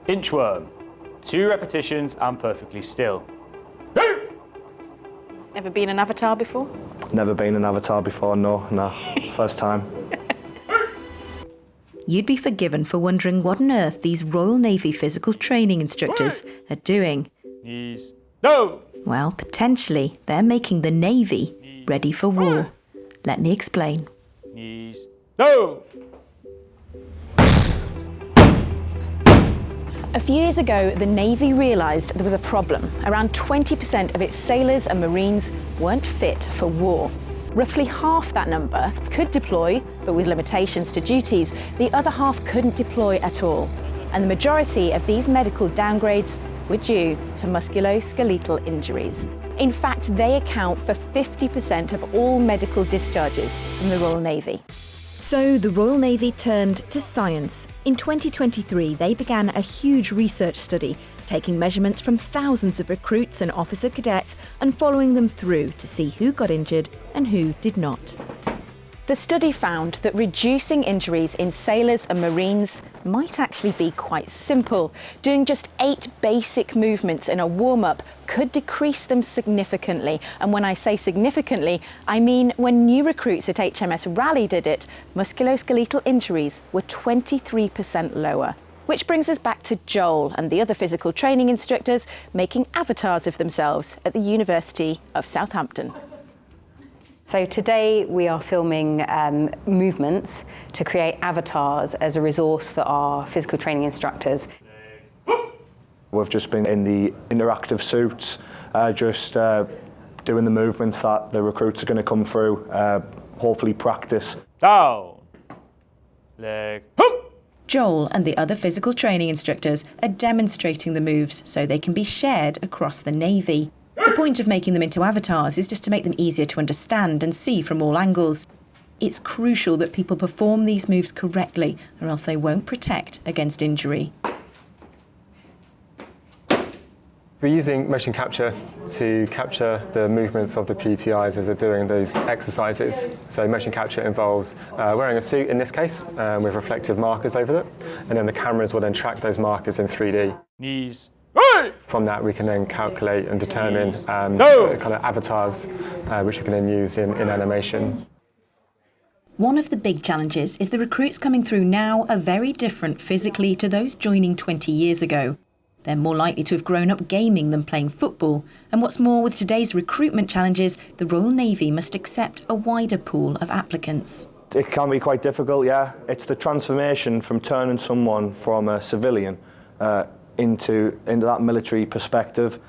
Inchworm. 2 repetitions and perfectly still. Ever been an avatar before? Never been an avatar before, no, first time. You'd be forgiven for wondering what on earth these Royal Navy physical training instructors are doing. Knees. No! Well, potentially, they're making the Navy ready for war. Let me explain. Knees. No! A few years ago, the Navy realised there was a problem. Around 20% of its sailors and Marines weren't fit for war. Roughly half that number could deploy, but with limitations to duties. The other half couldn't deploy at all. And the majority of these medical downgrades were due to musculoskeletal injuries. In fact, they account for 50% of all medical discharges from the Royal Navy. So the Royal Navy turned to science. In 2023, they began a huge research study, taking measurements from thousands of recruits and officer cadets and following them through to see who got injured and who did not. The study found that reducing injuries in sailors and Marines might actually be quite simple. Doing just 8 basic movements in a warm-up could decrease them significantly. And when I say significantly, I mean when new recruits at HMS Raleigh did it, musculoskeletal injuries were 23% lower. Which brings us back to Joel and the other physical training instructors making avatars of themselves at the University of Southampton. So today we are filming movements to create avatars as a resource for our physical training instructors. We've just been in the interactive suits, just doing the movements that the recruits are going to come through, hopefully practice. Down. Leg. Joel and the other physical training instructors are demonstrating the moves so they can be shared across the Navy. The point of making them into avatars is just to make them easier to understand and see from all angles. It's crucial that people perform these moves correctly, or else they won't protect against injury. We're using motion capture to capture the movements of the PTIs as they're doing those exercises. So motion capture involves wearing a suit in this case with reflective markers over it, and then the cameras will then track those markers in 3D. Knees. From that we can then calculate and determine kind of avatars which we can then use in animation. One of the big challenges is the recruits coming through now are very different physically to those joining 20 years ago. They're more likely to have grown up gaming than playing football, and what's more, with today's recruitment challenges, the Royal Navy must accept a wider pool of applicants. It can be quite difficult, yeah. It's the transformation from turning someone from a civilian into that military perspective.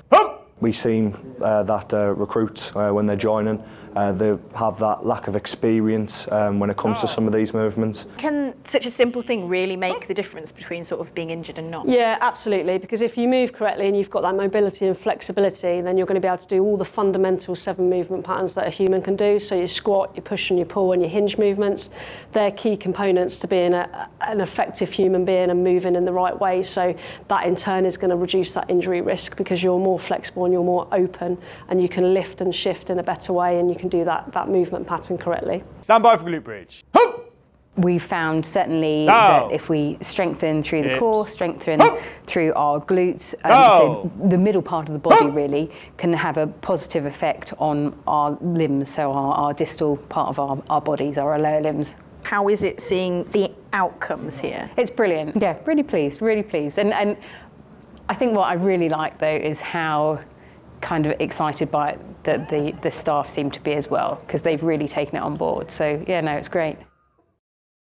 We've seen that recruits, when they're joining, they have that lack of experience when it comes to some of these movements. Can such a simple thing really make the difference between sort of being injured and not? Yeah, absolutely, because if you move correctly and you've got that mobility and flexibility, then you're going to be able to do all the fundamental 7 movement patterns that a human can do. So your squat, your push and your pull and your hinge movements, they're key components to being an effective human being and moving in the right way. So that in turn is going to reduce that injury risk because you're more flexible and you're more open and you can lift and shift in a better way and you can do that movement pattern correctly. Stand by for glute bridge. We found certainly that if we strengthen through the core, strengthen through our glutes, so the middle part of the body really can have a positive effect on our limbs, so our distal part of our bodies, our lower limbs. How is it seeing the outcomes here? It's brilliant. Yeah, really pleased, really pleased. And I think what I really like though is how kind of excited by it that the staff seem to be as well, because they've really taken it on board. So yeah, no, it's great.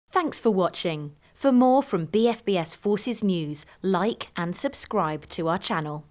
Thanks for watching. For more from BFBS Forces News, like and subscribe to our channel.